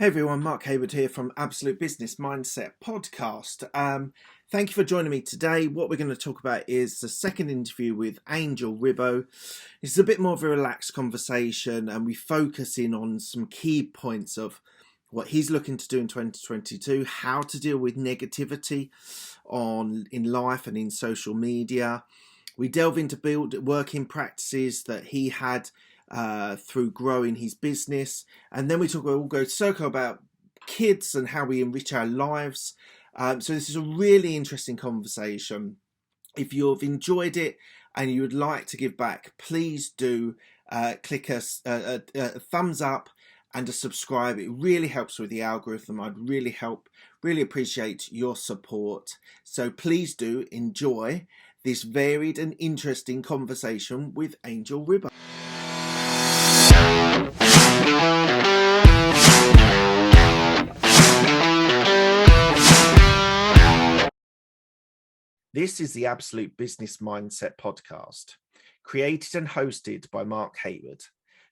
Hey everyone, Mark Hayward here from Absolute Business Mindset Podcast. Thank you for joining me today. What we're going to talk about is the second interview with Angel Ribo. It's a bit more of a relaxed conversation and we focus in on some key points of what he's looking to do in 2022, how to deal with negativity in life and in social media. We delve into working practices that he had through growing his business, and then we'll go circle about kids and how we enrich our lives. So this is a really interesting conversation. If you've enjoyed it and you would like to give back, please do click a thumbs up and a subscribe. It really helps with the algorithm. I'd really appreciate your support. So please do enjoy this varied and interesting conversation with Angel Ribo. This is the Absolute Business Mindset Podcast, created and hosted by Mark Hayward.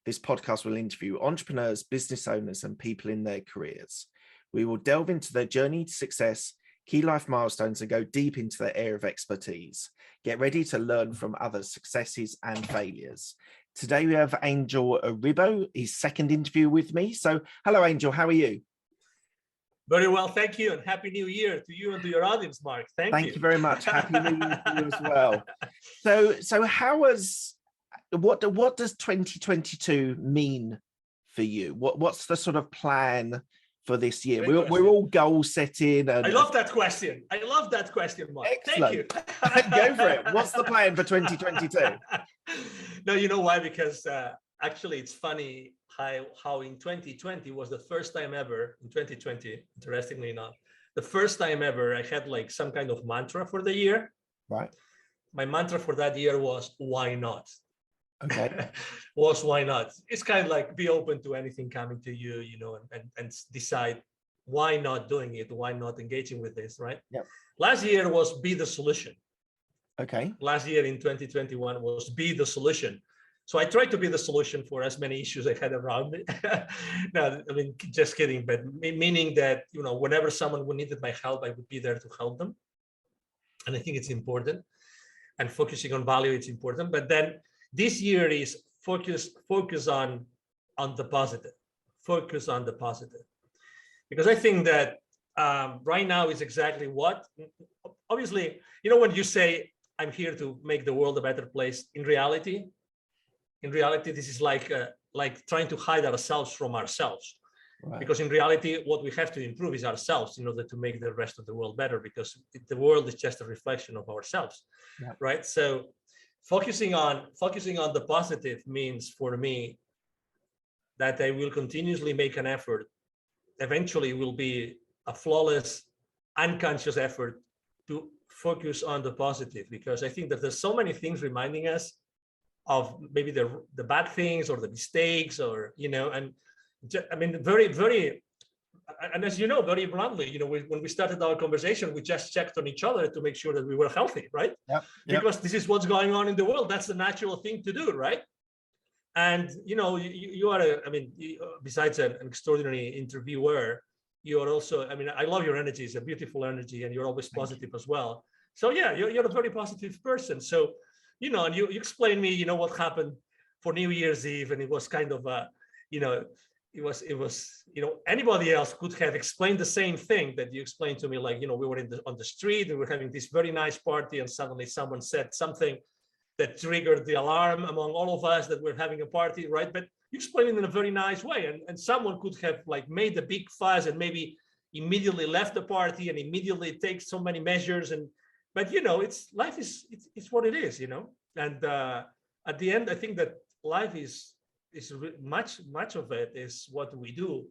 This podcast will interview entrepreneurs, business owners, and people in their careers. We will delve into their journey to success, key life milestones, and go deep into their area of expertise. Get ready to learn from others' successes and failures. Today we have Angel Ribo, his second interview with me. So, hello, Angel. How are you? Very well, thank you, and Happy New Year to you and to your audience, Mark. Thank you. You very much. Happy New Year to you as well. So what does 2022 mean for you? What's the sort of plan for this year? We're all goal setting. And I love that question. Mark. Excellent. Thank you. Go for it. What's the plan for 2022? No, you know why? Because actually, it's funny how in 2020 was the first time ever, in 2020, interestingly enough, the first time ever I had like some kind of mantra for the year. Right. My mantra for that year was, why not? Okay. Why not? It's kind of like be open to anything coming to you, and decide why not doing it, why not engaging with this, right? Yep. Last year was be the solution. Okay. Last year in 2021 was be the solution. So I tried to be the solution for as many issues I had around me. No, I mean, just kidding, but meaning that, whenever someone needed my help, I would be there to help them. And I think it's important. And focusing on value, it's important. But then this year is focus on the positive. Focus on the positive. Because I think that right now is exactly what, obviously, when you say, I'm here to make the world a better place, in reality, this is like trying to hide ourselves from ourselves. Right. Because in reality, what we have to improve is ourselves in order to make the rest of the world better, because the world is just a reflection of ourselves. Yeah. Right? So focusing on the positive means for me that I will continuously make an effort. Eventually will be a flawless, unconscious effort to focus on the positive, because I think that there's so many things reminding us of maybe the bad things or the mistakes, or and I mean, very, very, and as you know, very bluntly, when we started our conversation, we just checked on each other to make sure that we were healthy, right? Yep. Because this is what's going on in the world. That's the natural thing to do, right? And you are besides an extraordinary interviewer, you are also, I love your energy. It's a beautiful energy, and you're always positive as well. So yeah, you're a very positive person. So and you explained me, what happened for New Year's Eve, and it was kind of it was anybody else could have explained the same thing that you explained to me, like, we were on the street, we were having this very nice party, and suddenly someone said something that triggered the alarm among all of us that we're having a party, right? But you explained it in a very nice way, and someone could have like made a big fuss and maybe immediately left the party and immediately take so many measures, but it's life is what it is, and at the end, I think that life is much of it is what we do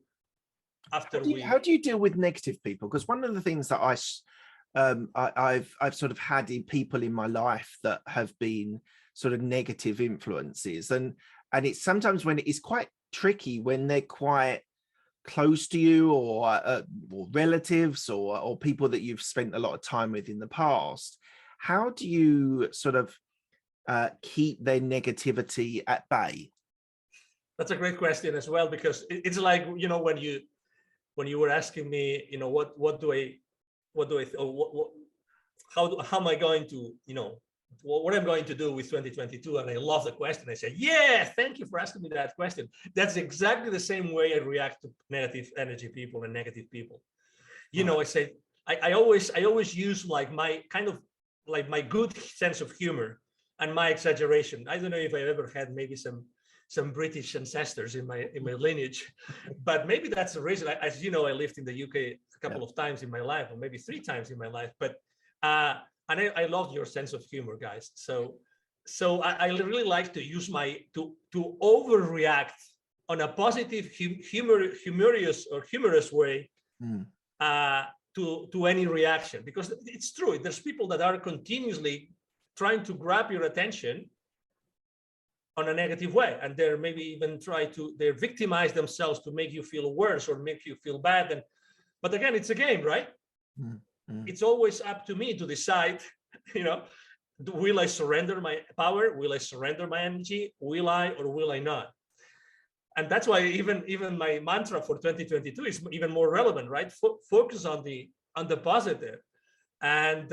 after how do you deal with negative people? Because one of the things that I've sort of had in people in my life that have been sort of negative influences, and it's sometimes when it's quite tricky when they're quite close to you, or relatives, or people that you've spent a lot of time with in the past. How do you sort of keep their negativity at bay? That's a great question as well, because it's like, when when you were asking me, how am I going to, what I'm going to do with 2022? And I love the question. I said, yeah, thank you for asking me that question. That's exactly the same way I react to negative energy people and negative people. I say, I always use like my kind of like my good sense of humor and my exaggeration. I don't know if I ever had maybe some British ancestors in my lineage, but maybe that's the reason. As you know, I lived in the UK a couple of times in my life, or maybe 3 times in my life. But and I love your sense of humor, guys. So I really like to use to overreact on a positive, humorous way to any reaction, because it's true. There's people that are continuously trying to grab your attention on a negative way, and they're maybe even they victimize themselves to make you feel worse or make you feel bad. But again, it's a game, right? It's always up to me to decide, will I surrender my power? Will I surrender my energy? Will I or will I not? And that's why even my mantra for 2022 is even more relevant, right? Focus on the positive. And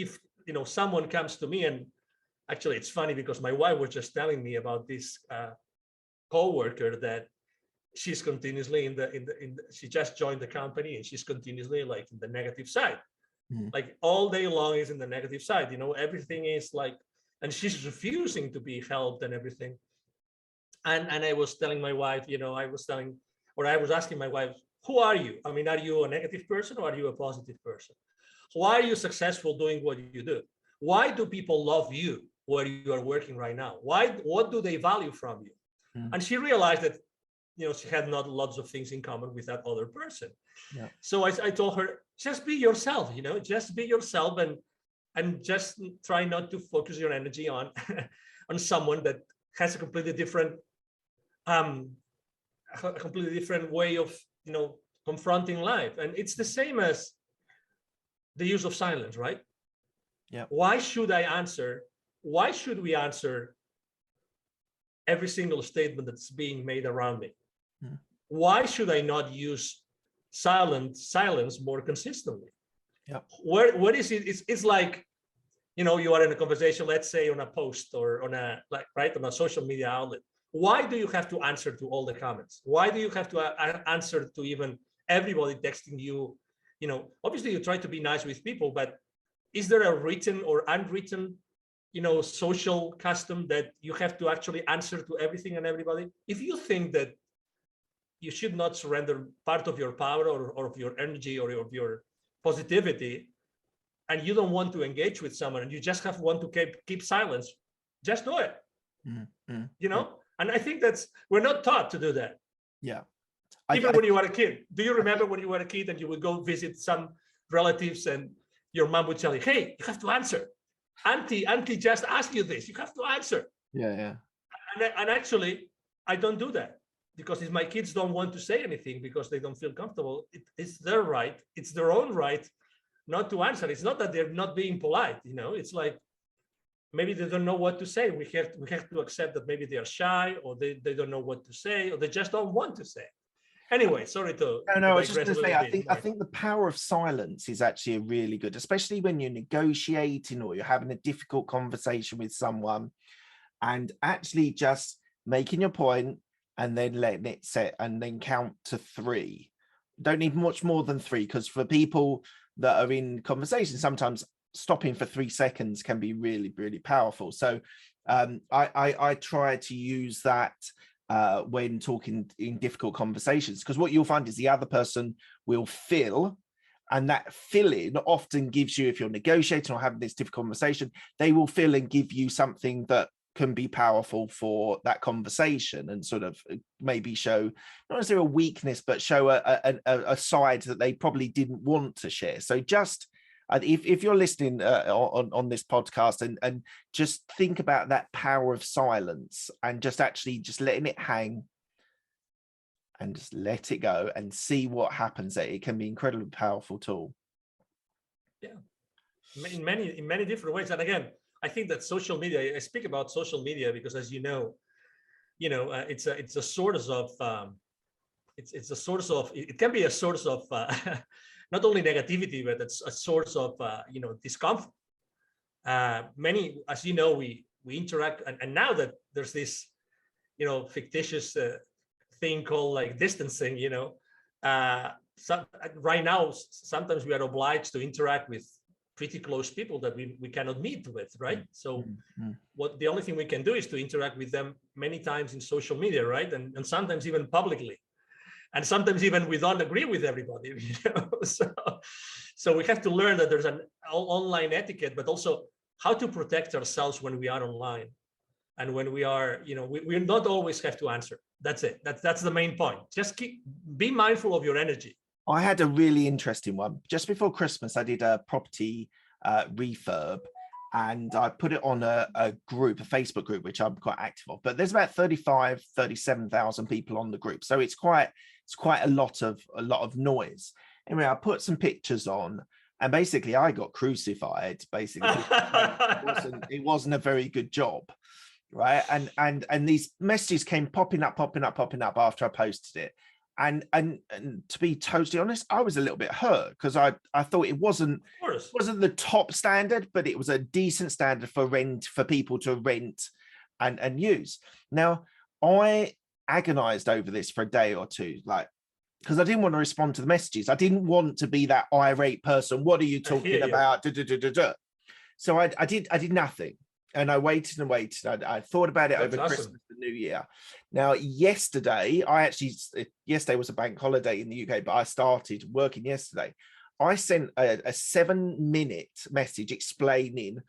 if someone comes to me, and actually it's funny because my wife was just telling me about this co-worker that she's continuously she just joined the company, and she's continuously like in the negative side. Like all day long is in the negative side, everything is like, and she's refusing to be helped and everything. And I was telling my wife, I was asking my wife, who are you? I mean, are you a negative person or are you a positive person? Why are you successful doing what you do? Why do people love you where you are working right now? What do they value from you? And she realized that, she had not lots of things in common with that other person. Yeah. So I told her, just be yourself, just be yourself, and just try not to focus your energy on someone that has a completely different way of confronting life. And it's the same as the use of silence, right? Yeah. Why should we answer every single statement that's being made around me? Why should I not use silence more consistently? Yeah. What is it? It's like, you are in a conversation, let's say on a post or on a social media outlet. Why do you have to answer to all the comments? Why do you have to answer to even everybody texting you? Obviously you try to be nice with people, but is there a written or unwritten, social custom that you have to actually answer to everything and everybody? If you think that you should not surrender part of your power or of your energy or of your positivity, and you don't want to engage with someone and you just want to keep silence, just do it. And I think we're not taught to do that. Yeah. Even when you were a kid. Do you remember when you were a kid and you would go visit some relatives and your mom would tell you, hey, you have to answer. Auntie just asked you this, you have to answer. Yeah. And actually, I don't do that, because if my kids don't want to say anything because they don't feel comfortable, it's their right. It's their own right not to answer. It's not that they're not being polite. It's like, maybe they don't know what to say. We have to accept that maybe they are shy, or they don't know what to say, or they just don't want to say. Anyway, sorry to. No, I was just going to say, I think the power of silence is actually really good, especially when you're negotiating or you're having a difficult conversation with someone, and actually just making your point and then letting it set and then count to 3. Don't need much more than 3, because for people that are in conversation, sometimes stopping for 3 seconds can be really, really powerful. So I try to use that when talking in difficult conversations, because what you'll find is the other person will fill, and that filling often gives you, if you're negotiating or having this difficult conversation, they will fill and give you something that can be powerful for that conversation, and sort of maybe show not necessarily a weakness, but show a side that they probably didn't want to share. So just if you're listening on this podcast and just think about that power of silence, and just letting it hang and just let it go and see what happens. It can be an incredibly powerful tool. Yeah, in many different ways. And again, I think that social media, I speak about social media because, as you know, it's a source of it's a source of, it can be a source of not only negativity, but it's a source of discomfort. Many, as you know, we interact, and now that there's this fictitious thing called like distancing, right now sometimes we are obliged to interact with pretty close people that we cannot meet with, right? So what the only thing we can do is to interact with them many times in social media, right? And sometimes even publicly, and sometimes even we don't agree with everybody. So we have to learn that there's an online etiquette, but also how to protect ourselves when we are online. And when we are, we not always have to answer. That's it. That's the main point. Just be mindful of your energy. I had a really interesting one. Just before Christmas, I did a property refurb, and I put it on a group, a Facebook group, which I'm quite active of. But there's about 37,000 people on the group. So it's quite a lot of noise. Anyway, I put some pictures on, and basically I got crucified. Basically, it wasn't a very good job. Right. And these messages came popping up after I posted it. And to be totally honest, I was a little bit hurt because I thought it wasn't the top standard, but it was a decent standard for people to rent and use. Now, I agonized over this for a day or two, because I didn't want to respond to the messages. I didn't want to be that irate person. What are you talking about? So I did nothing. And I waited and waited. I thought about it over Christmas and New Year. Now, yesterday was a bank holiday in the UK, but I started working yesterday. I sent a 7-minute message explaining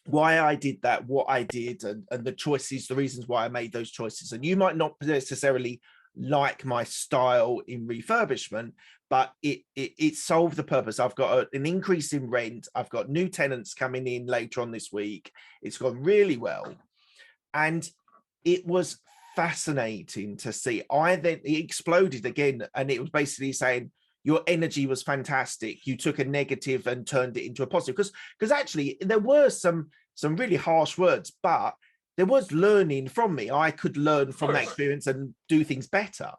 why I did that, what I did, and the choices, the reasons why I made those choices. And you might not necessarily like my style in refurbishment, but it solved the purpose. I've got an increase in rent. I've got new tenants coming in later on this week. It's gone really well. And it was fascinating to see. It exploded again. And it was basically saying, your energy was fantastic. You took a negative and turned it into a positive. Because actually there were some really harsh words, but there was learning from me. I could learn from that experience and do things better.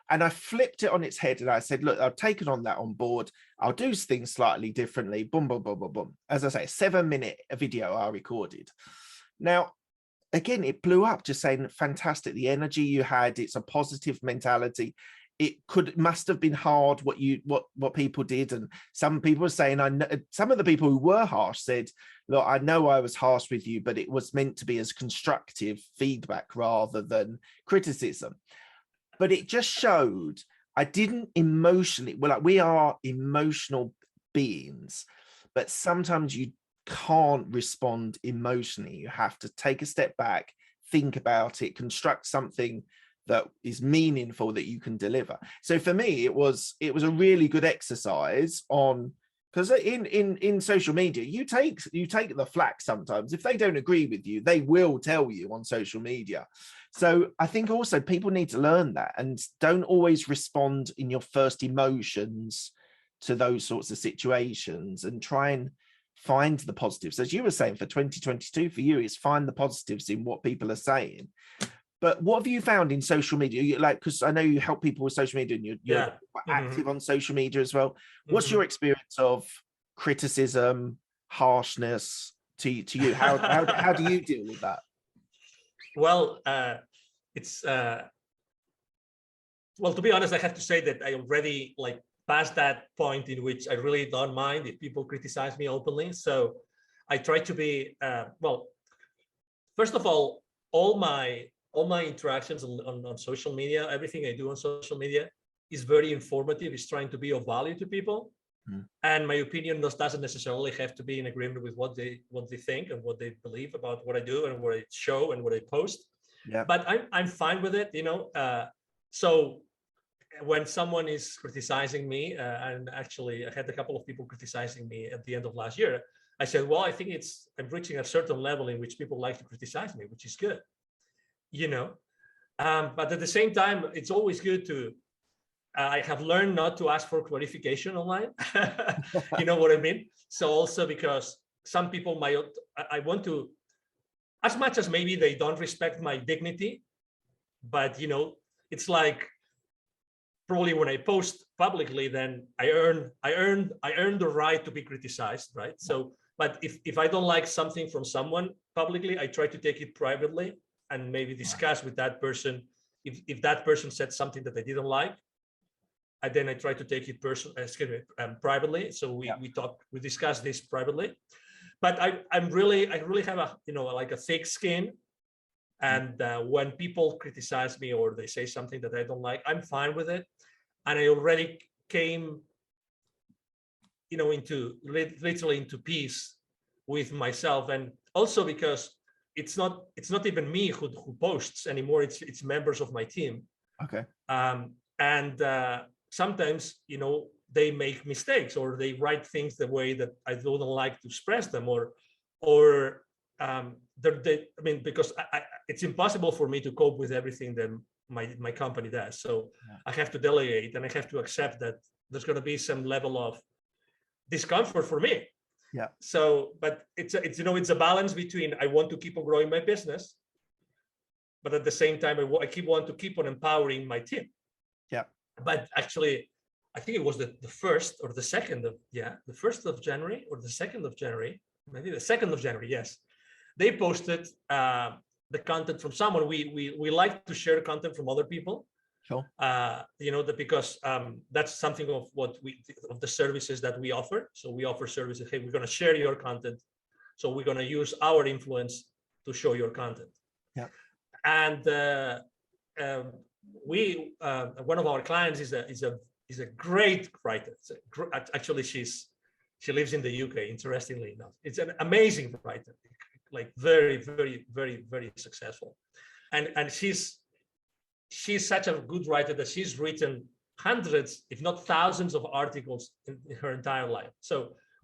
And I flipped it on its head and I said, look, I've taken on that on board. I'll do things slightly differently. Boom, boom, boom, boom, boom. As I say, a 7-minute video I recorded. Now, again, it blew up, just saying, fantastic. The energy you had, it's a positive mentality. It must have been hard what people did. And some people were saying, some of the people who were harsh said, look, I know I was harsh with you, but it was meant to be as constructive feedback rather than criticism. But it just showed I didn't emotionally, we are emotional beings, but sometimes you can't respond emotionally. You have to take a step back, think about it, construct something that is meaningful that you can deliver. So for me, it was a really good exercise on, because in social media, you take the flack sometimes. If they don't agree with you, they will tell you on social media. So I think also people need to learn that and don't always respond in your first emotions to those sorts of situations, and try and find the positives. As you were saying, for 2022, for you, is find the positives in what people are saying. But what have you found in social media? Because I know you help people with social media, and you're quite active on social media as well. What's your experience of criticism, harshness to you? How do you deal with that? Well, it's well, to be honest, I have to say that I already past that point in which I really don't mind if people criticize me openly. So I try to be well. First of all my interactions on social media, everything I do on social media is very informative. It's trying to be of value to people. And my opinion doesn't necessarily have to be in agreement with what they think and what they believe about what I do and what I show and what I post. Yeah. But I'm fine with it, So when someone is criticizing me, and actually I had a couple of people criticizing me at the end of last year, I said, well, I think I'm reaching a certain level in which people like to criticize me, which is good, But at the same time, it's always good to. I have learned not to ask for clarification online. You know what I mean? So also because some people I want to, as much as maybe they don't respect my dignity, but it's like probably when I post publicly, then I earn the right to be criticized, right? So, but if I don't like something from someone publicly, I try to take it privately and maybe discuss with that person. If that person said something that I didn't like, then I try to take it privately. So we discuss this privately. But I really have a like a thick skin, and when people criticize me or they say something that I don't like, I'm fine with it. And I already came, into literally into peace with myself, and also because it's not even me who posts anymore. It's members of my team. Okay. And sometimes they make mistakes, or they write things the way that I don't like to express them, or because it's impossible for me to cope with everything that my company does. So I have to delegate, and I have to accept that there's going to be some level of discomfort for me. Yeah. So, but it's a balance between, I want to keep on growing my business, but at the same time, I want to keep on empowering my team. Yeah. But actually, I think it was the 1st or the 2nd of the 1st of January or the 2nd of January, maybe the 2nd of January. Yes, they posted the content from someone. We like to share content from other people. Sure. Because that's something of the services that we offer. So we offer services. Hey, we're going to share your content. So we're going to use our influence to show your content. Yeah. And one of our clients is a great writer. Actually, she lives in the UK. Interestingly enough, it's an amazing writer, like very, very, very, very successful, and she's such a good writer that she's written hundreds, if not thousands, of articles in her entire life. So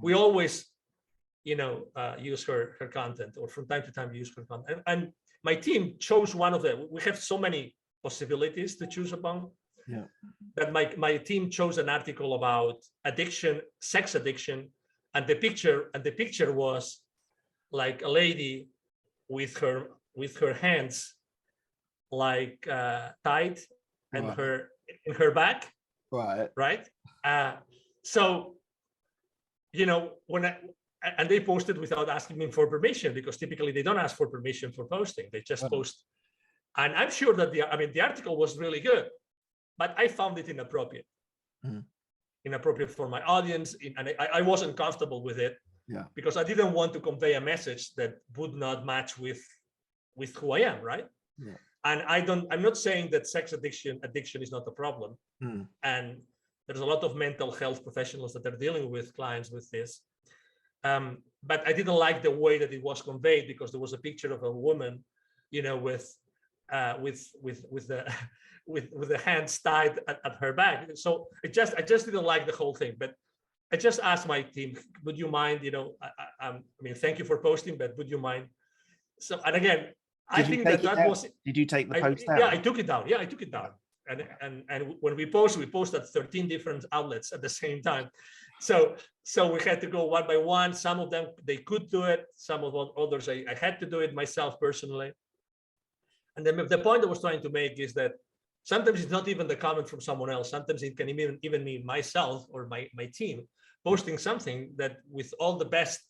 we always, use her content, or from time to time use her content. And my team chose one of them. We have so many possibilities to choose upon. Yeah. That my team chose an article about addiction, sex addiction, and the picture was like a lady with her hands like tied and in her back. Right. So and they posted without asking me for permission, because typically they don't ask for permission for posting. They just post. And I'm sure that the article was really good, but I found it inappropriate. Inappropriate for my audience, and I wasn't comfortable with it. Yeah. Because I didn't want to convey a message that would not match with who I am, right? Yeah. And I'm not saying that sex addiction is not a problem. And there's a lot of mental health professionals that are dealing with clients with this. But I didn't like the way that it was conveyed, because there was a picture of a woman, with the hands tied at her back. So I just didn't like the whole thing. But I just asked my team, would you mind, thank you for posting, but would you mind? So, and again, I think that was. Did you take the post down? Yeah, I took it down. Yeah, I took it down. And when we post at 13 different outlets at the same time. So we had to go one by one. Some of them, they could do it. Some of others, I had to do it myself personally. And then the point I was trying to make is that sometimes it's not even the comment from someone else. Sometimes it can even be myself or my team posting something that, with all the best,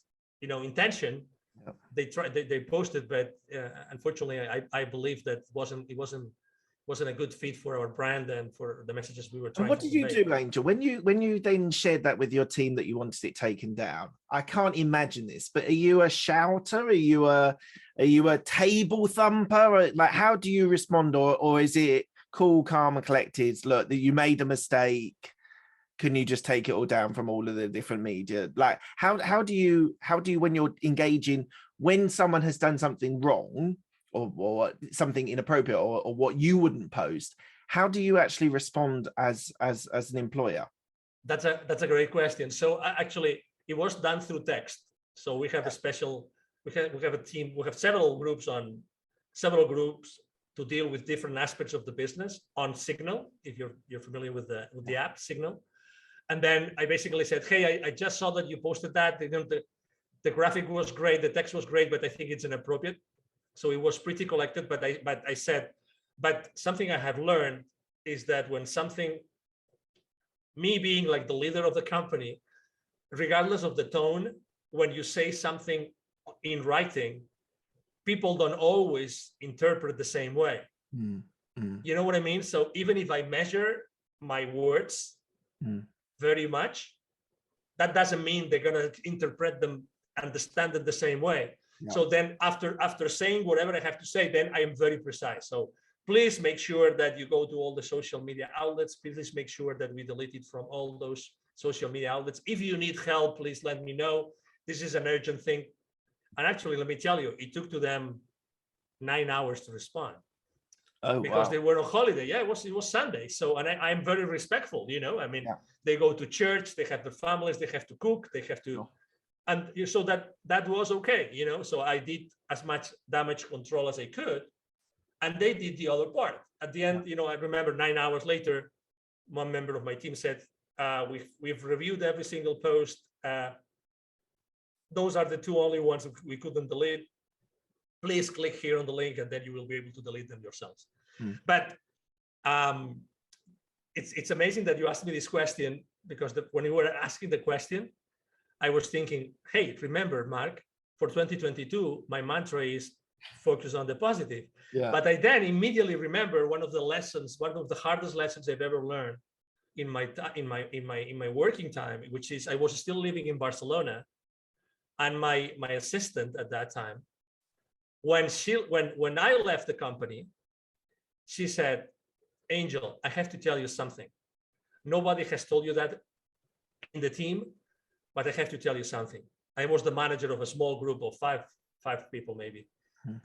intention, they posted, but unfortunately, I believe that it wasn't a good fit for our brand and for the messages we were trying. And what to did you convey. do, Angel, when you then shared that with your team that you wanted it taken down? I can't imagine this, but are you a shouter? Are you a table thumper? Or, like, how do you respond, or is it cool, calm, and collected? Look, that you made a mistake. Can you just take it all down from all of the different media? Like, how do you when you're engaging, when someone has done something wrong or something inappropriate or what you wouldn't post, how do you actually respond as an employer? That's a great question. So actually, it was done through text. So we have we have a team. We have several groups to deal with different aspects of the business on Signal, if you're familiar with the app Signal. And then I basically said, hey, I just saw that you posted that. The graphic was great, the text was great, but I think it's inappropriate. So it was pretty collected, but I said, but something I have learned is that when something me being like the leader of the company, regardless of the tone, when you say something in writing, people don't always interpret the same way. You know what I mean? So even if I measure my words very much, that doesn't mean they're going to interpret them, understand it the same way. Yeah. So then after saying whatever I have to say, then I am very precise. So please make sure that you go to all the social media outlets. Please make sure that we delete it from all those social media outlets. If you need help, please let me know. This is an urgent thing. And actually, let me tell you, it took to them 9 hours to respond. Oh, because they were on holiday. Yeah, it was Sunday. So, and I'm very respectful, you know, I mean, they go to church, they have their families, they have to cook, they have to, and so that was okay, you know. So I did as much damage control as I could, and they did the other part. At the end, you know, I remember 9 hours later, one member of my team said, we've reviewed every single post. Those are the two only ones that we couldn't delete. Please click here on the link, and then you will be able to delete them yourselves. But it's amazing that you asked me this question, because when you were asking the question, I was thinking, hey, remember, Mark, for 2022, my mantra is focus on the positive. Yeah. But I then immediately remember one of the hardest lessons I've ever learned in my working time, which is I was still living in Barcelona, and my assistant at that time, when I left the company, she said, Angel, I have to tell you something. Nobody has told you that in the team, but I have to tell you something. I was the manager of a small group of five people maybe.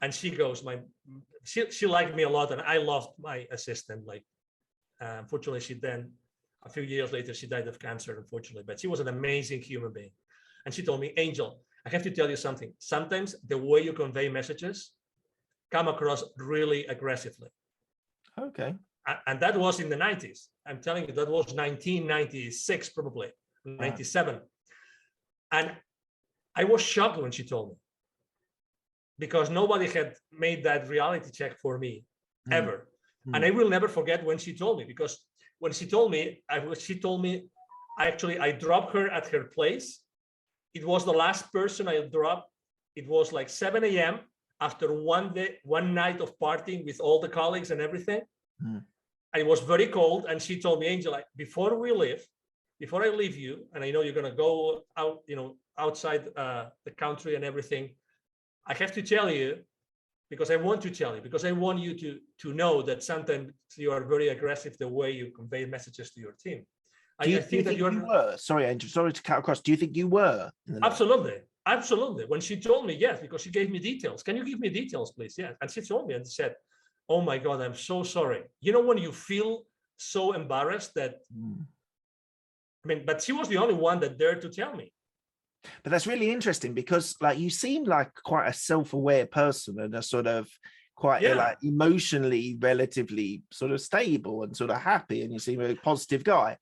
And she goes, she liked me a lot, and I loved my assistant. Like, unfortunately, she then, a few years later, she died of cancer, unfortunately, but she was an amazing human being. And she told me, Angel, I have to tell you something. Sometimes the way you convey messages come across really aggressively. Okay. And that was in the 90s. I'm telling you, that was 1996, probably 97. And I was shocked when she told me, because nobody had made that reality check for me ever. And I will never forget when she told me, because when she told me, I dropped her at her place. It was the last person I dropped. It was like 7 a.m. after one night of partying with all the colleagues and everything. It was very cold, and she told me, Angel, before I leave you, and I know you're gonna go out, you know, outside the country and everything, I have to tell you, because I want to tell you, because I want you to know that sometimes you are very aggressive the way you convey messages to your team. Do you think that you were? Sorry, Andrew, sorry to cut across. Do you think you were? Absolutely. When she told me, yes, because she gave me details. Can you give me details, please? Yeah. And she told me and said, oh my God, I'm so sorry. You know, when you feel so embarrassed that, I mean, but she was the only one that dared to tell me. But that's really interesting, because like you seem like quite a self-aware person, and a sort of quite like emotionally relatively sort of stable and sort of happy, and you seem a positive guy.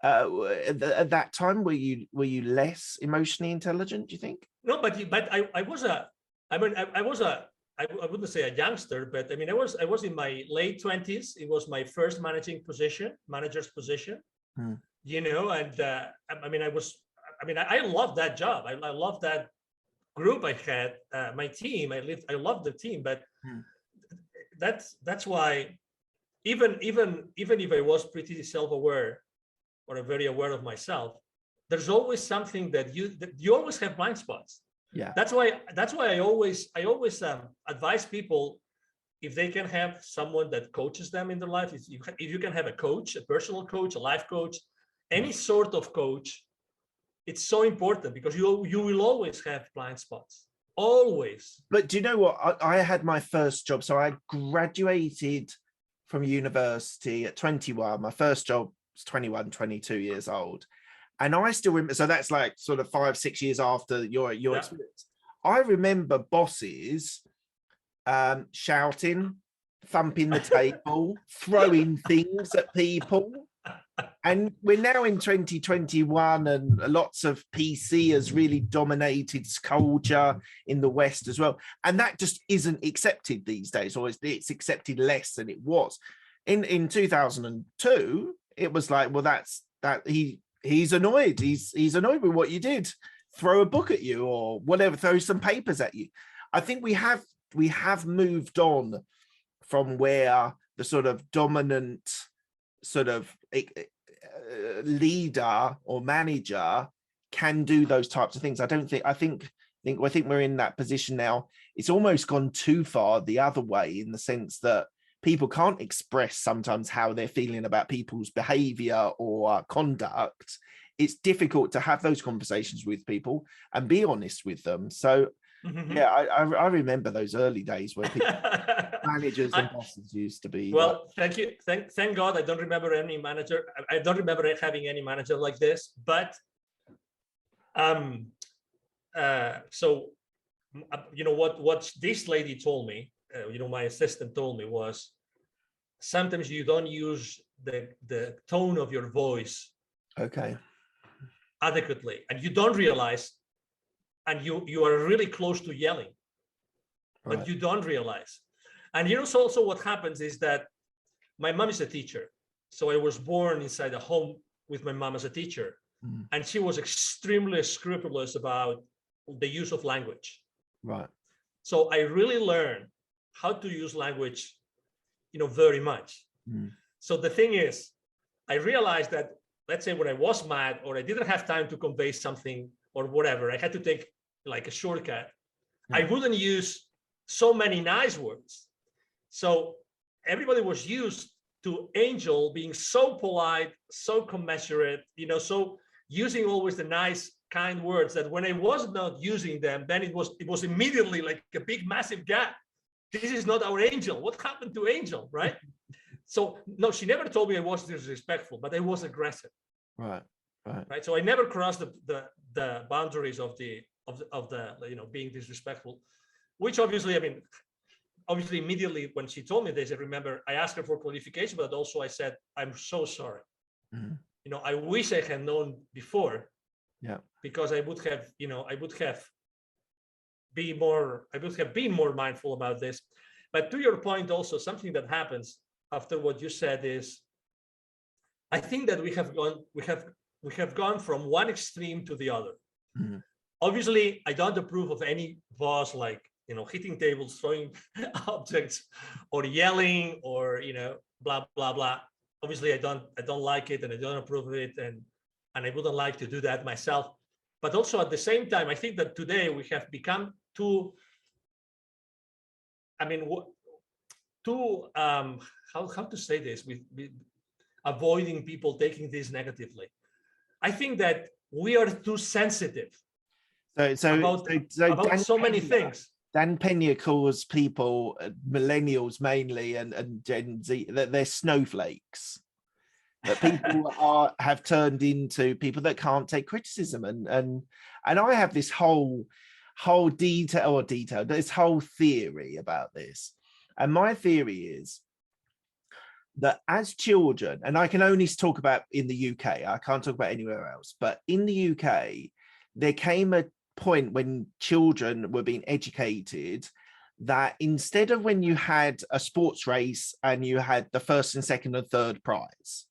At that time, were you less emotionally intelligent, do you think? No, but I wouldn't say a youngster, but I mean, I was in my late 20s. It was my first manager's position, you know, and I loved that job. I loved that group I had, my team. I loved the team, but that's why even if I was pretty self-aware, or very aware of myself, there's always something that you always have blind spots. Yeah. That's why I always advise people, if they can have someone that coaches them in their life, if you can have a coach, a personal coach, a life coach, any sort of coach, it's so important, because you will always have blind spots. Always. But do you know what? I had my first job. So I graduated from university at 21. My first job 21, 22 years old, and I still remember, so that's like sort of 5-6 years after your experience. I remember bosses shouting, thumping the table, throwing things at people. And we're now in 2021, and lots of PC has really dominated culture in the West as well, and that just isn't accepted these days, or it's accepted less than it was in 2002. It was like, well, that's that he's annoyed. He's annoyed with what you did. Throw a book at you or whatever. Throw some papers at you. I think we have moved on from where the sort of dominant sort of leader or manager can do those types of things. I think we're in that position now. It's almost gone too far the other way, in the sense that people can't express sometimes how they're feeling about people's behavior or conduct. It's difficult to have those conversations with people and be honest with them. So yeah, I remember those early days where people, managers and bosses used to be. Well, thank you. Thank God I don't remember any manager. I don't remember having any manager like this. But so you know what this lady told me, my assistant told me, was sometimes you don't use the tone of your voice adequately, and you don't realize, and you are really close to yelling, but you don't realize. And so also what happens is that my mom is a teacher, so I was born inside a home with my mom as a teacher, and she was extremely scrupulous about the use of language. Right. So I really learned how to use language, very much. So the thing is, I realized that, let's say when I was mad or I didn't have time to convey something or whatever, I had to take like a shortcut. I wouldn't use so many nice words. So everybody was used to Angel being so polite, so commensurate, so using always the nice, kind words, that when I was not using them, then it was immediately like a big, massive gap. This is not our Angel. What happened to Angel, right? So no, she never told me I was disrespectful, but I was aggressive. Right. So I never crossed the boundaries of the being disrespectful, which obviously, immediately when she told me this, I remember I asked her for clarification, but also I said, I'm so sorry. I wish I had known before. Yeah. Because I would have been more mindful about this. But to your point, also something that happens after what you said is, I think that we have gone from one extreme to the other. Obviously, I don't approve of any boss like hitting tables, throwing objects, or yelling, or blah blah blah. Obviously, I don't like it, and I don't approve of it, and I wouldn't like to do that myself. But also at the same time, I think that today we have become too how to say this with avoiding people taking this negatively. I think that we are too sensitive about so many things. Dan Pena calls people, millennials mainly, and Gen Z, that they're snowflakes. That people have turned into people that can't take criticism, and I have this whole this whole theory about this, and my theory is that as children, and I can only talk about in the UK, I can't talk about anywhere else, but in the UK, there came a point when children were being educated that instead of when you had a sports race and you had the first and second and third prize,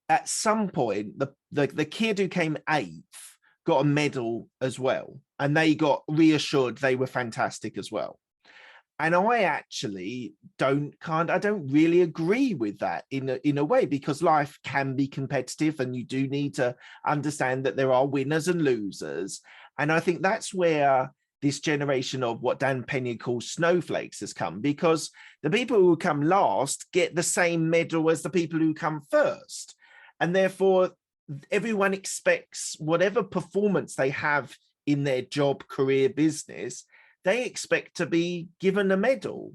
at some point the kid who came eighth got a medal as well, and they got reassured they were fantastic as well. And I actually don't really agree with that in a way, because life can be competitive and you do need to understand that there are winners and losers. And I think that's where this generation of what Dan Pena calls snowflakes has come, because the people who come last get the same medal as the people who come first. And therefore, everyone expects whatever performance they have in their job, career, business, they expect to be given a medal.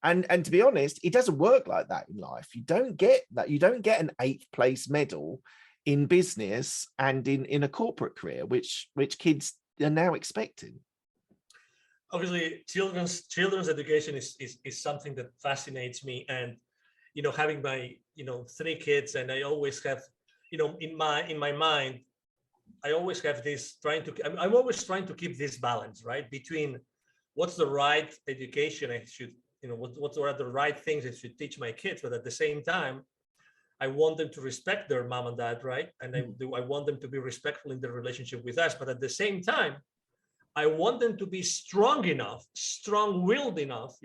And to be honest, it doesn't work like that in life. You don't get that. You don't get an 8th place medal in business and in a corporate career, which kids are now expecting. Obviously, children's education is something that fascinates me. And having my 3 kids, and I always have in my mind, I always have this I'm always trying to keep this balance, right, between what's the right education I should, what are the right things I should teach my kids, but at the same time, I want them to respect their mom and dad, right? And I want them to be respectful in their relationship with us. But at the same time, I want them to be strong enough, strong-willed enough,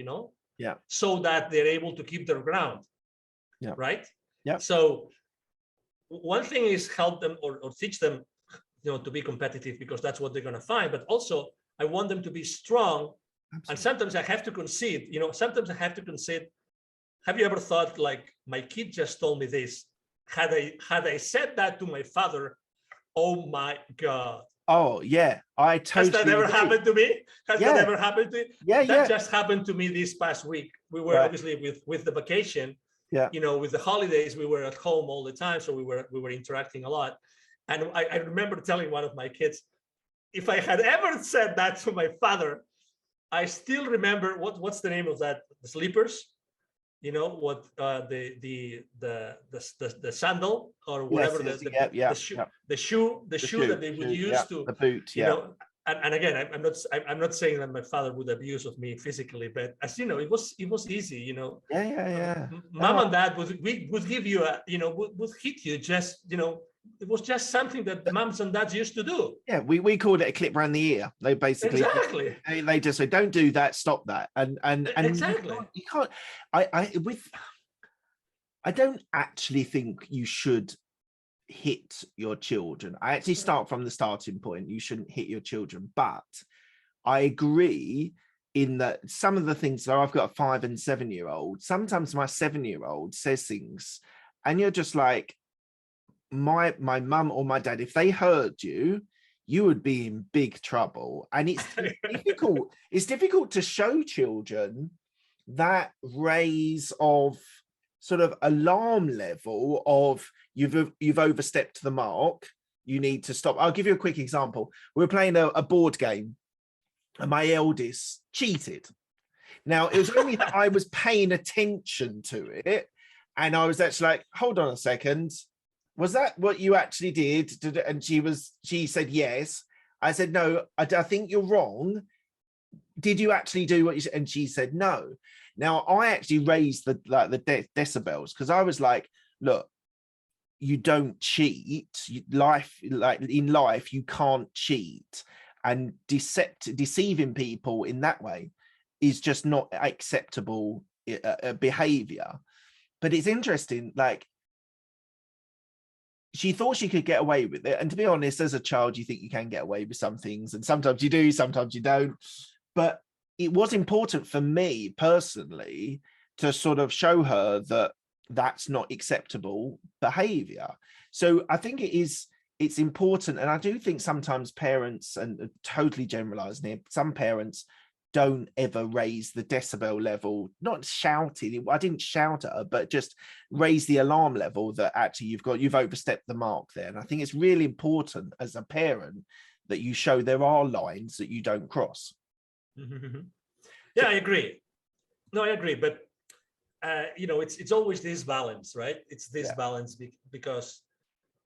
Yeah. so that they're able to keep their ground. Yeah. Right. Yeah. So one thing is help them or teach them, to be competitive, because that's what they're going to find. But also, I want them to be strong. Absolutely. And sometimes I have to concede. Sometimes I have to concede. Have you ever thought, like, my kid just told me this? Had I said that to my father, oh my God. Oh yeah, I totally. Has that ever happened to me? Has that ever happened to you? Yeah, that just happened to me this past week. We were obviously with the vacation. Yeah. With the holidays, we were at home all the time, so we were interacting a lot. And I remember telling one of my kids, if I had ever said that to my father, I still remember what's the name of that? The slippers. What the sandal or whatever, the shoe that they would use to the boot, and again, I'm not saying that my father would abuse of me physically, but as you know, it was easy, mom and dad would give you would hit you, just it was just something that moms and dads used to do. Yeah, we called it a clip around the ear. They basically they just say, don't do that, stop that. And exactly. You can't I don't actually think you should hit your children. I actually start from the starting point. You shouldn't hit your children, but I agree in that some of the things, so I've got a 5 and 7 year old, sometimes my 7-year-old says things and you're just like, my mum or my dad, if they heard you would be in big trouble. And it's difficult to show children that raise of sort of alarm level of you've overstepped the mark, you need to stop. I'll give you a quick example. We were playing a board game and my eldest cheated. Now, it was only that I was paying attention to it and I was actually like, hold on a second, was that what you actually did? And she said yes. I said, no, I think you're wrong. Did you actually do what you said? And she said no. Now I actually raised the decibels because I was like, look, you don't cheat. In life you can't cheat, and deceiving people in that way is just not acceptable behavior. But it's interesting, like, she thought she could get away with it. And to be honest, as a child, you think you can get away with some things. And sometimes you do, sometimes you don't. But it was important for me personally to sort of show her that that's not acceptable behavior. So I think it's important. And I do think sometimes parents, and totally generalizing it, some parents don't ever raise the decibel level, not shouting. I didn't shout at her, but just raise the alarm level that actually you've overstepped the mark there. And I think it's really important as a parent that you show there are lines that you don't cross. Yeah, I agree. No, I agree. But it's always this balance, right? It's this balance because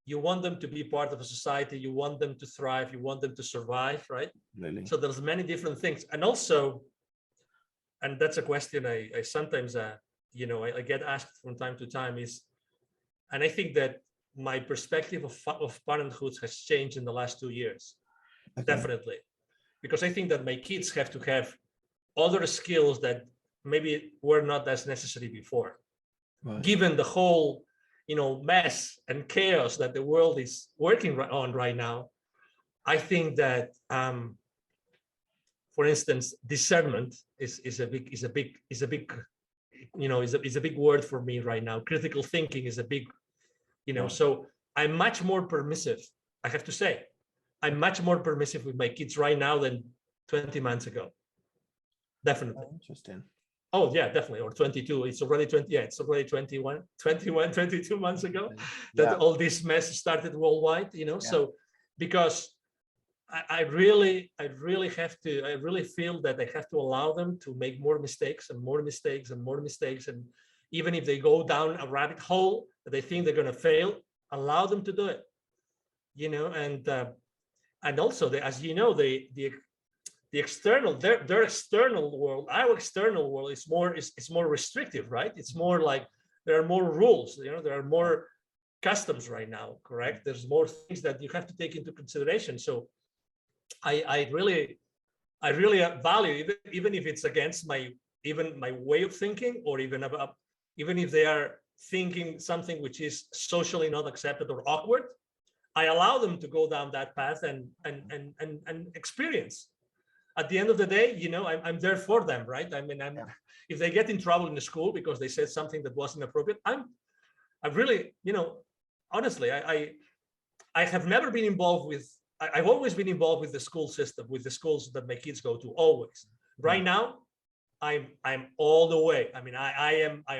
you want them to be part of a society, you want them to thrive, you want them to survive, right? Really? So there's many different things. And also, and that's a question I sometimes, I get asked from time to time is, and I think that my perspective of parenthood has changed in the last 2 years, definitely. Because I think that my kids have to have other skills that maybe were not as necessary before. Right. Given the whole mess and chaos that the world is working on right now, I think that for instance, discernment is a big word for me right now. Critical thinking is a big, so I'm much more permissive. I have to say, I'm much more permissive with my kids right now than 20 months ago. Definitely. Oh, interesting. Oh yeah, definitely. Or 22. It's already 20. Yeah, it's already 22 months ago that all this mess started worldwide. So because I really feel that I have to allow them to make more mistakes and more mistakes and more mistakes. And even if they go down a rabbit hole that they think they're going to fail, allow them to do it. And also, as you know, the external, their external world, our external world is more restrictive, right? It's more like there are more rules, there are more customs right now, correct? There's more things that you have to take into consideration. So I really value, even if it's against my way of thinking, or even if they are thinking something which is socially not accepted or awkward, I allow them to go down that path and experience. At the end of the day, I'm there for them, right? I mean, if they get in trouble in the school because they said something that wasn't appropriate, I really, honestly, I have never been involved with. I've always been involved with the school system, with the schools that my kids go to. Always. Right now, I'm all the way. I mean, I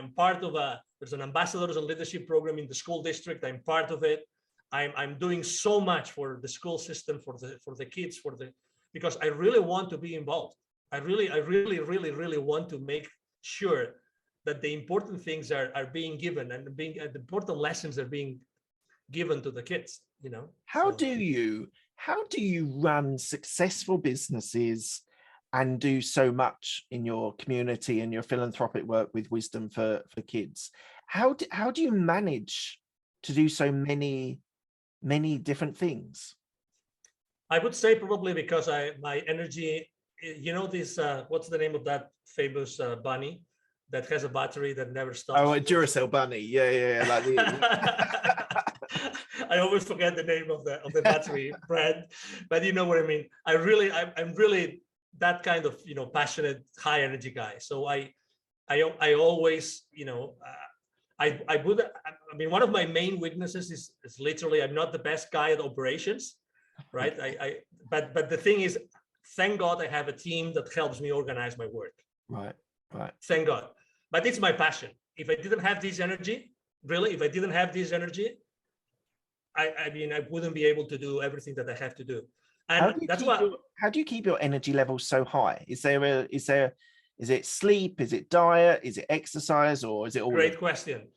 am part of there's an ambassadors and leadership program in the school district. I'm part of it. I'm doing so much for the school system, for the kids, because I really want to be involved. I really want to make sure that the important things are being given, and the important lessons are being given to the kids. How do you run successful businesses and do so much in your community and your philanthropic work with Wisdom for Kids? How do you manage to do so many different things? I would say probably because my energy, this what's the name of that famous bunny that has a battery that never stops? Oh, a Duracell bunny. Yeah. Like I always forget the name of the battery brand, but you know what I mean. I'm really that kind of passionate, high energy guy. So I always I mean, one of my main weaknesses is literally I'm not the best guy at operations, right? But the thing is, thank God I have a team that helps me organize my work. Right. Thank God. But it's my passion. If I didn't have this energy, I mean, I wouldn't be able to do everything that I have to do. And how do you keep your energy levels so high? Is it sleep? Is it diet? Is it exercise? Or is it all? Great question.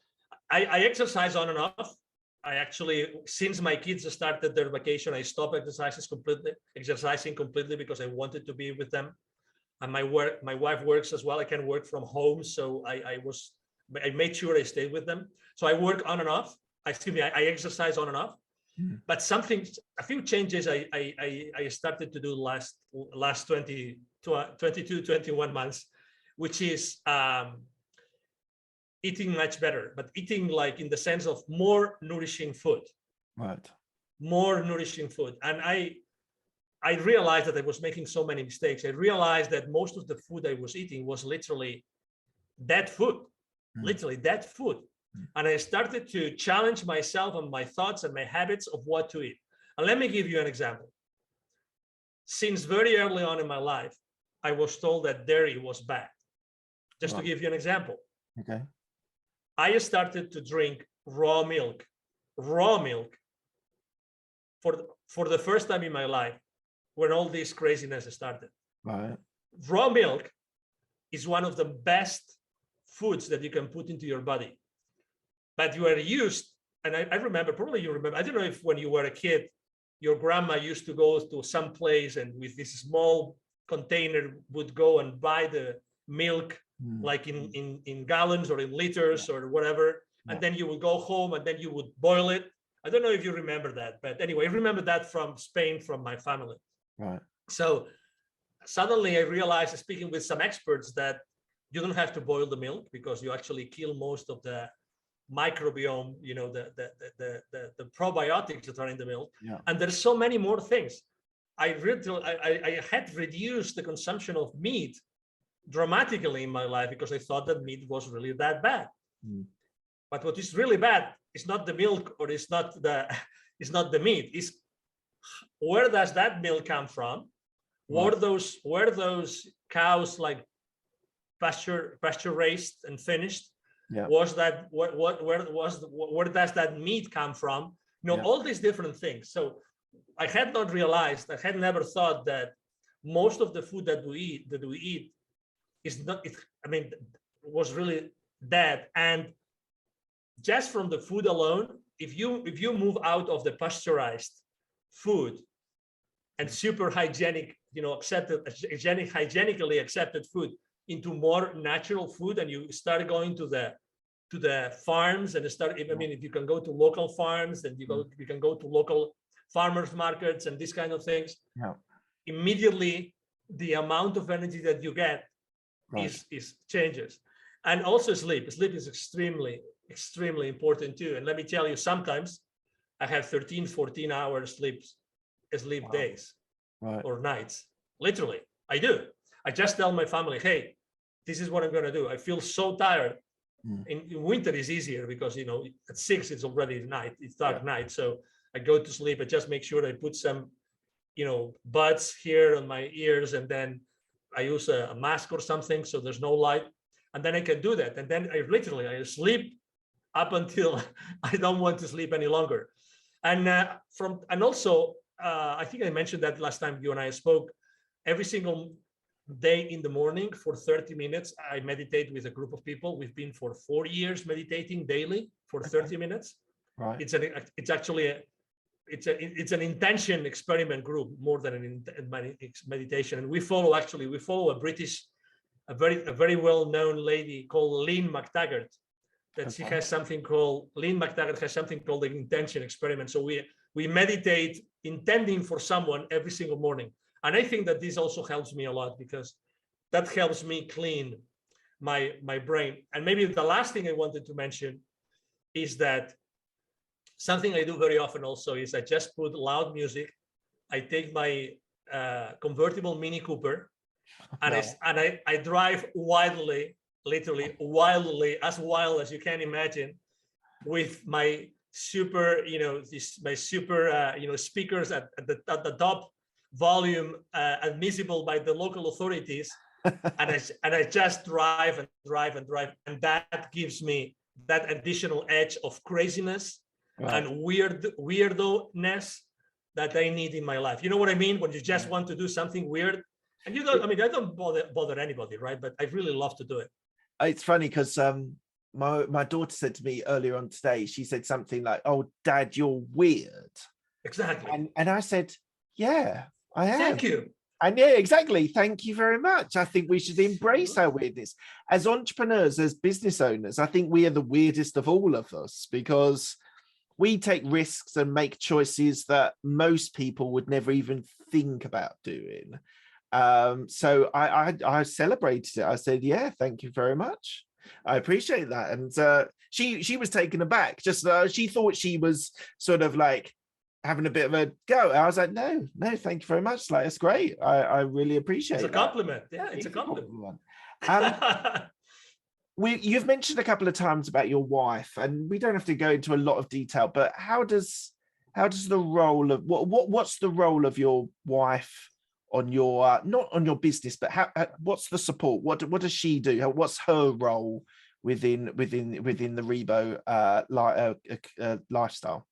I exercise on and off. I actually, since my kids started their vacation, I stopped exercising completely because I wanted to be with them. And my wife works as well. I can work from home. So I made sure I stayed with them. So I work on and off. I exercise on and off. But a few changes I started to do last 22, 21 months, which is eating much better, but eating like in the sense of more nourishing food. Right. More nourishing food. And I realized that I was making so many mistakes. I realized that most of the food I was eating was literally dead food, literally dead food. And I started to challenge myself and my thoughts and my habits of what to eat. And let me give you an example. Since very early on in my life, I was told that dairy was bad. Just to give you an example. Okay. I started to drink raw milk for the first time in my life when all this craziness started. Right. Raw milk is one of the best foods that you can put into your body. But you are used, and I remember, probably you remember, I don't know if when you were a kid, your grandma used to go to some place and with this small container would go and buy the milk like in gallons or in liters or whatever. And then you would go home and then you would boil it. I don't know if you remember that, but anyway, I remember that from Spain, from my family. Right. So suddenly I realized, speaking with some experts, that you don't have to boil the milk because you actually kill most of the microbiome, the probiotics that are in the milk. Yeah. And there's so many more things. I had reduced the consumption of meat dramatically in my life because I thought that meat was really that bad. But what is really bad is not the milk, or it's not the meat. It's where does that milk come from? Were those cows like pasture raised and finished? Yeah. Was that where does that meat come from? All these different things. So I had not realized, I had never thought that most of the food that we eat is not, was really dead. And just from the food alone, if you move out of the pasteurized food and super hygienic, hygienically accepted food into more natural food, and you start going to the to the farms and start. I mean, if you can go to local farms, then you can go to local farmers markets and these kind of things. Yeah. Immediately, the amount of energy that you get is changes. And also sleep. Sleep is extremely important too. And let me tell you, sometimes I have 13, 14 hours sleep days or nights. Literally, I do. I just tell my family, hey, this is what I'm going to do. I feel so tired. In winter is easier because, you know, at 6, it's already night. It's dark night. So I go to sleep. I just make sure I put some, you know, buds here on my ears, and then I use a mask or something so there's no light. And then I can do that. And then I sleep up until I don't want to sleep any longer. And also, I think I mentioned that last time you and I spoke. Every single day in the morning for 30 minutes, I meditate with a group of people. We've been for 4 years meditating daily for 30 minutes. Right. It's an intention experiment group more than an meditation. And we follow a very well-known lady called Lynn McTaggart. She has something called the intention experiment. So we meditate intending for someone every single morning. And I think that this also helps me a lot because that helps me clean my brain. And maybe the last thing I wanted to mention is that something I do very often also is I just put loud music. I take my convertible Mini Cooper and I drive wildly, literally wildly, as wild as you can imagine, with my super, speakers at the top volume, admissible by the local authorities, and I just drive and drive and drive, and that gives me that additional edge of craziness and weirdo-ness that I need in my life. You know what I mean? When you just want to do something weird, and you don't. I mean, I don't bother anybody, right? But I really love to do it. It's funny because my daughter said to me earlier on today. She said something like, "Oh, Dad, you're weird." Exactly. And I said, "Yeah, I am." Thank you. And yeah, exactly. Thank you very much. I think we should embrace our weirdness. As entrepreneurs, as business owners, I think we are the weirdest of all of us because we take risks and make choices that most people would never even think about doing. So I celebrated it. I said, yeah, thank you very much. I appreciate that. And she was taken aback. Just she thought she was sort of like having a bit of a go. I was like, no, thank you very much. Like, it's great. I really appreciate it. It's a compliment. Yeah, it's a compliment. You've mentioned a couple of times about your wife, and we don't have to go into a lot of detail, but how does the role of what's the role of your wife on your not on your business, but what's the support? What does she do? What's her role within the Ribo lifestyle?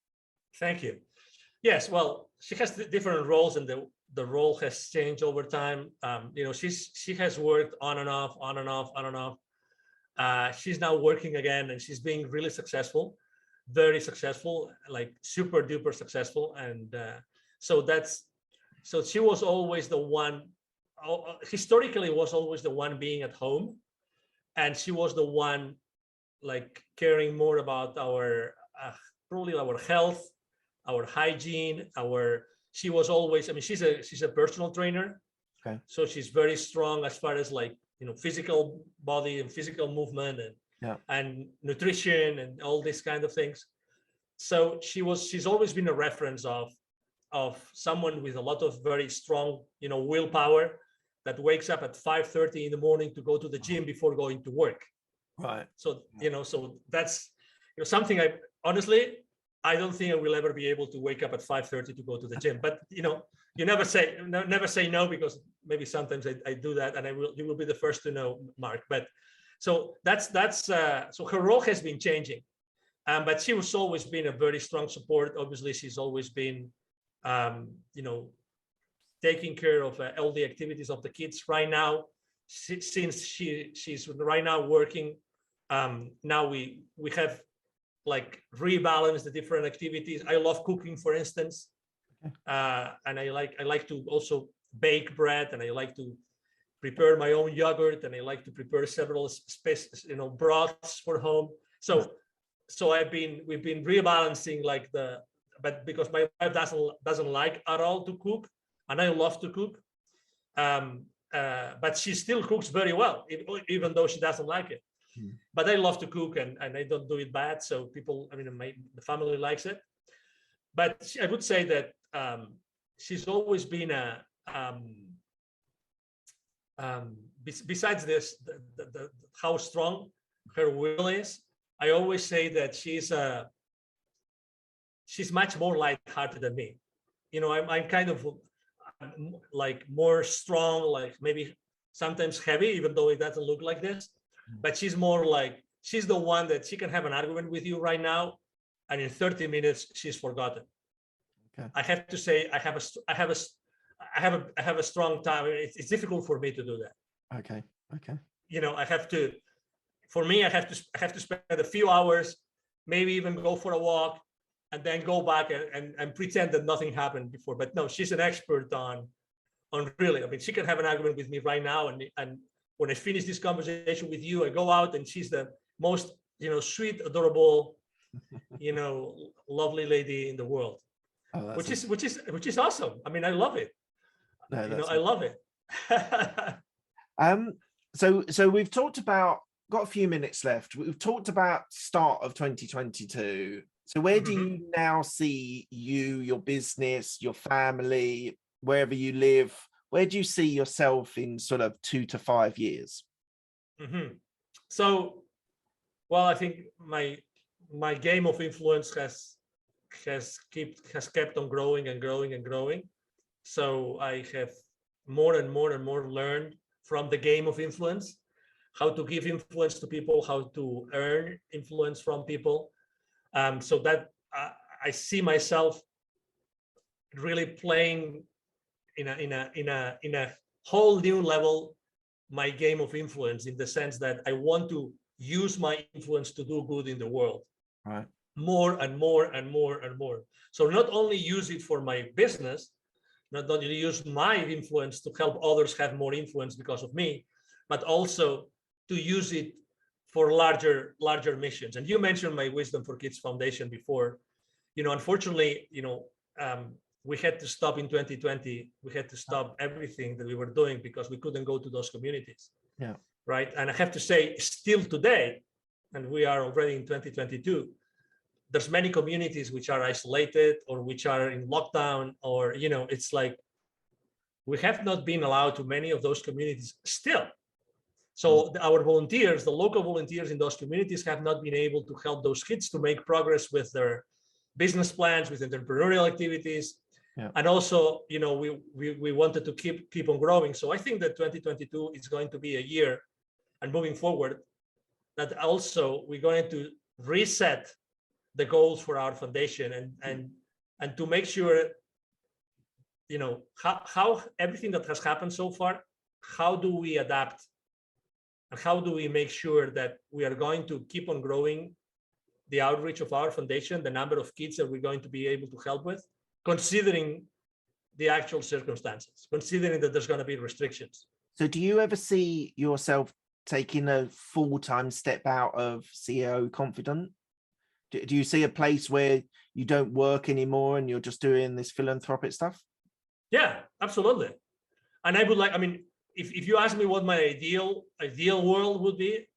Thank you. Yes, well, she has different roles, and the role has changed over time. She has worked on and off. She's now working again, and she's being really successful, very successful, like super duper successful. And so she was always the one, historically was always the one being at home. And she was the one like caring more about our, probably our health, our hygiene, she was always, I mean, she's a personal trainer. Okay. So she's very strong as far as like, physical body and physical movement and nutrition and all these kind of things. So she's always been a reference of someone with a lot of very strong, willpower that wakes up at 5:30 in the morning to go to the gym before going to work. Right. So, so that's something I don't think I will ever be able to wake up at 5:30 to go to the gym. But you never say no, because maybe sometimes I do that, and you will be the first to know, Mark. But so so her role has been changing, but she was always been a very strong support. Obviously, she's always been taking care of all the activities of the kids. Right now, since she's right now working, now we have like rebalance the different activities. I love cooking, for instance, and I like to also bake bread, and I like to prepare my own yogurt, and I like to prepare several broths for home. So we've been rebalancing like but because my wife doesn't like at all to cook, and I love to cook. But she still cooks very well, even though she doesn't like it. But I love to cook, and I don't do it bad. So people, the family likes it. But I would say that she's always been besides this, how strong her will is. I always say that she's much more lighthearted than me. I'm kind of like more strong, like maybe sometimes heavy, even though it doesn't look like this. But she's more like, she's the one that she can have an argument with you right now, and in 30 minutes she's forgotten. Okay. I have to say, I have a strong time. It's difficult for me to do that. Okay. I have to spend a few hours, maybe even go for a walk, and then go back and pretend that nothing happened before. But no, she's an expert on really. She can have an argument with me right now, and when I finish this conversation with you, I go out and she's the most, sweet, adorable, lovely lady in the world. Oh, which is awesome. I love it. No, I love it. So we've talked about, got a few minutes left. We've talked about start of 2022. So where do you now see your business, your family, wherever you live? Where do you see yourself in sort of 2 to 5 years? So, well, I think my game of influence has kept on growing and growing and growing. So I have more and more and more learned from the game of influence, how to give influence to people, how to earn influence from people. So that I see myself really playing in a whole new level my game of influence, in the sense that I want to use my influence to do good in the world. Right. More and more and more and more. So not only use it for my business, not only use my influence to help others have more influence because of me, but also to use it for larger missions. And you mentioned my Wisdom for Kids Foundation before. Unfortunately, we had to stop in 2020. We had to stop everything that we were doing because we couldn't go to those communities. Yeah. Right. And I have to say, still today, and we are already in 2022, there's many communities which are isolated or which are in lockdown, or, it's like we have not been allowed to many of those communities still. So our volunteers, the local volunteers in those communities, have not been able to help those kids to make progress with their business plans, with entrepreneurial activities. Yeah. And also, we wanted to keep on growing. So I think that 2022 is going to be a year, and moving forward, that also we're going to reset the goals for our foundation and to make sure, how everything that has happened so far, how do we adapt? And how do we make sure that we are going to keep on growing the outreach of our foundation, the number of kids that we're going to be able to help with, considering the actual circumstances, considering that there's going to be restrictions. So do you ever see yourself taking a full-time step out of CEO confident? Do you see a place where you don't work anymore and you're just doing this philanthropic stuff? Yeah, absolutely. And I would like, if you ask me what my ideal world would be,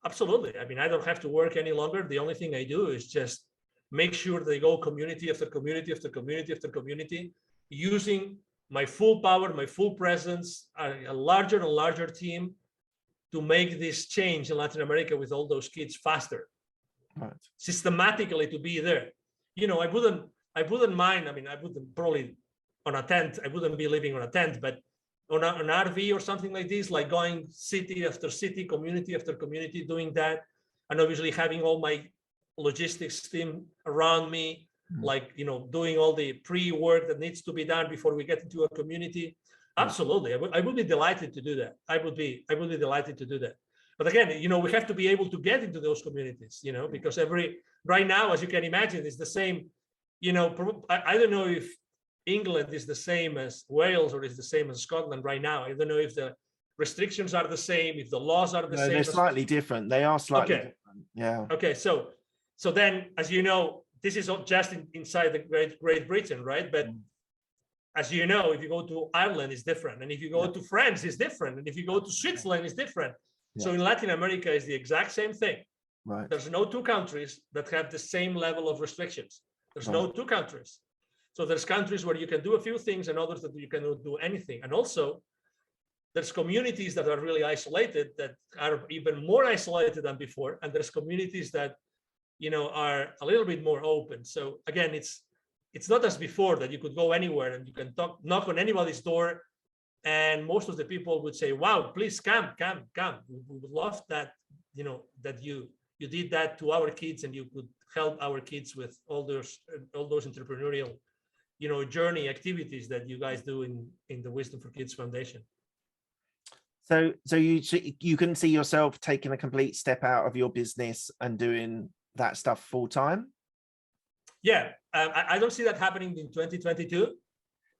absolutely. I don't have to work any longer. The only thing I do is just make sure they go community after community after community after community, using my full power, my full presence, a larger and larger team to make this change in Latin America with all those kids faster. Right. Systematically to be there. I wouldn't mind. I wouldn't probably on a tent. I wouldn't be living on a tent, but on an RV or something like this, like going city after city, community after community, doing that, and obviously having all my logistics team around me, like doing all the pre-work that needs to be done before we get into a community. Absolutely, I would be delighted to do that. I would be delighted to do that. But again, we have to be able to get into those communities, because right now, as you can imagine, it's the same. I don't know if England is the same as Wales or is the same as Scotland right now. I don't know if the restrictions are the same, if the laws are the No, same. they're slightly different. They are slightly Okay. different. Yeah. Okay, so then, as you know, this is not just inside the Great Britain, right? But as you know, if you go to Ireland, it's different, and if you go to France, it's different, and if you go to Switzerland, it's different. So in Latin America, it's the exact same thing. Right. There's no two countries that have the same level of restrictions. There's no two countries. So there's countries where you can do a few things and others that you cannot do anything. And also, there's communities that are really isolated, that are even more isolated than before. And there's communities that, you know, are a little bit more open. So again, it's not as before that you could go anywhere and you can knock on anybody's door, and most of the people would say, wow, please come. We would love that, you know, that you did that to our kids, and you could help our kids with all those entrepreneurial, you know, journey activities that you guys do in the Wisdom for Kids Foundation. So you can see yourself taking a complete step out of your business and doing that stuff full time? Yeah, I don't see that happening in 2022.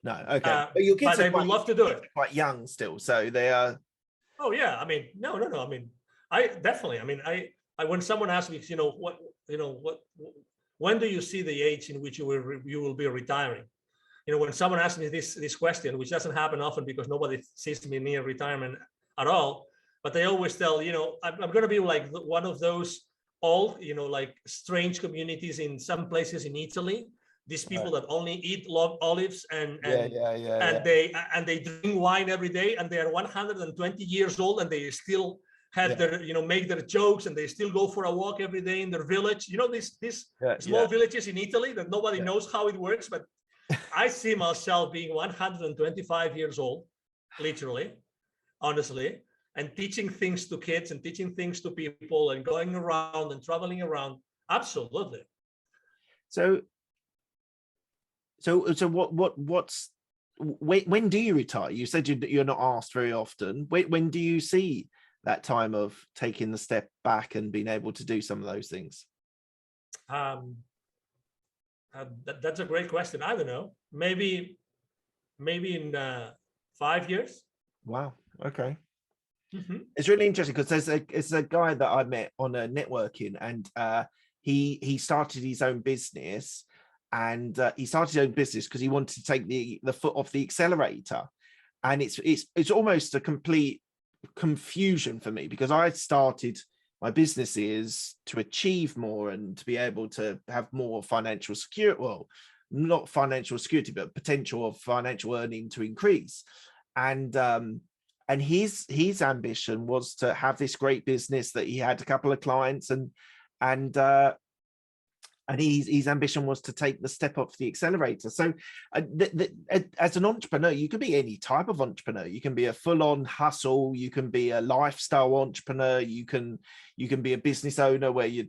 No, okay. But your kids but I would love to do it. Quite young still, so they are. Oh yeah, I mean, no. I mean, I definitely. I mean, I when someone asks me, when do you see the age in which you will be retiring? You know, when someone asks me this question, which doesn't happen often because nobody sees me near retirement at all, but they always tell, you know, I'm going to be like one of those old, you know, like strange communities in some places in Italy. These people that only eat olives and they drink wine every day, and they are 120 years old, and they still have their, you know, make their jokes, and they still go for a walk every day in their village. You know, these small villages in Italy that nobody knows how it works, but I see myself being 125 years old, literally, honestly, and teaching things to kids and teaching things to people and going around and traveling around. Absolutely. So when do you retire? You said you're not asked very often. When do you see that time of taking the step back and being able to do some of those things? That's a great question. I don't know. Maybe in 5 years. Wow. Okay. Mm-hmm. It's really interesting because it's a guy that I met on a networking, and he started his own business. And he started his own business because he wanted to take the foot off the accelerator, and it's almost a complete confusion for me, because I started my businesses to achieve more and to be able to have more financial security. Well, not financial security, but potential of financial earning to increase. And his ambition was to have this great business that he had a couple of clients, and his ambition was to take the step off the accelerator. So as an entrepreneur, you can be any type of entrepreneur. You can be a full-on hustle, you can be a lifestyle entrepreneur, you can be a business owner where you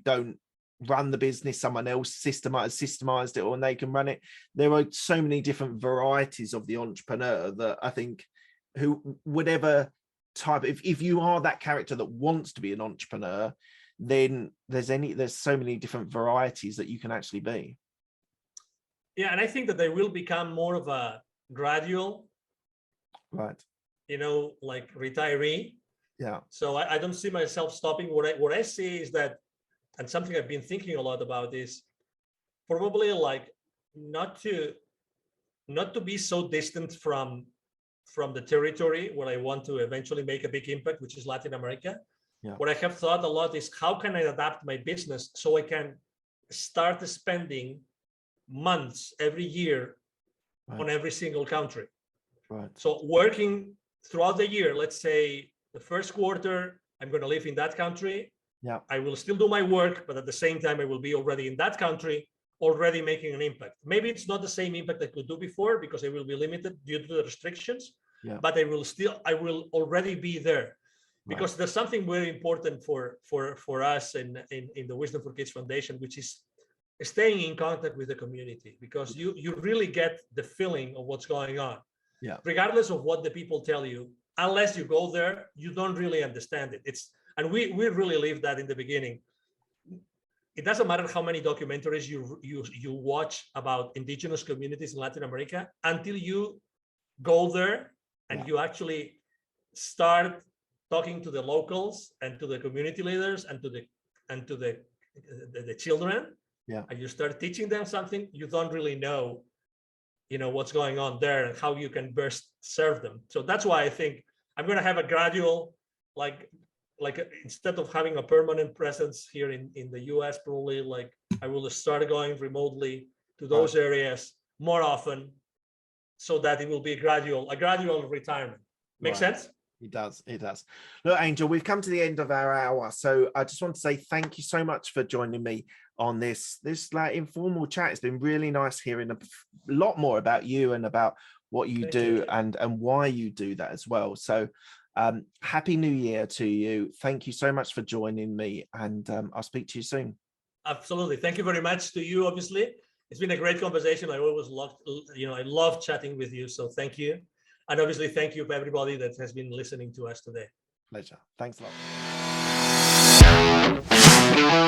don't run the business, someone else systemized it, or they can run it. There are so many different varieties of the entrepreneur that I think whatever type, if you are that character that wants to be an entrepreneur, then there's so many different varieties that you can actually be. Yeah, and I think that they will become more of a gradual, right, you know, like retiree. Yeah. So I don't see myself stopping. What I see is that, and something I've been thinking a lot about, is probably like not to be so distant from the territory where I want to eventually make a big impact, which is Latin America. Yeah. What I have thought a lot is, how can I adapt my business so I can start spending months every year on every single country. Right. So working throughout the year, let's say the first quarter, I'm going to live in that country. Yeah. I will still do my work, but at the same time, I will be already in that country, already making an impact. Maybe it's not the same impact I could do before because I will be limited due to the restrictions, but I will already be there. Because there's something very important for us in the Wisdom for Kids Foundation, which is staying in contact with the community, because you really get the feeling of what's going on. Yeah. Regardless of what the people tell you, unless you go there, you don't really understand it. And we really lived that in the beginning. It doesn't matter how many documentaries you watch about indigenous communities in Latin America, until you go there and you actually start talking to the locals and to the community leaders and to the children, and you start teaching them something, you don't really know, what's going on there and how you can best serve them. So that's why I think I'm going to have a gradual, like instead of having a permanent presence here in the US, probably like I will start going remotely to those areas more often, so that it will be a gradual retirement. Make sense? It does. Look, Angel, we've come to the end of our hour, so I just want to say thank you so much for joining me on this like informal chat. It's been really nice hearing a lot more about you and about what you do and why you do that as well. So happy New Year to you. Thank you so much for joining me, and I'll speak to you soon. Absolutely. Thank you very much to you. Obviously, it's been a great conversation. I always I love chatting with you. So thank you. And obviously, thank you for everybody that has been listening to us today. Pleasure. Thanks a lot.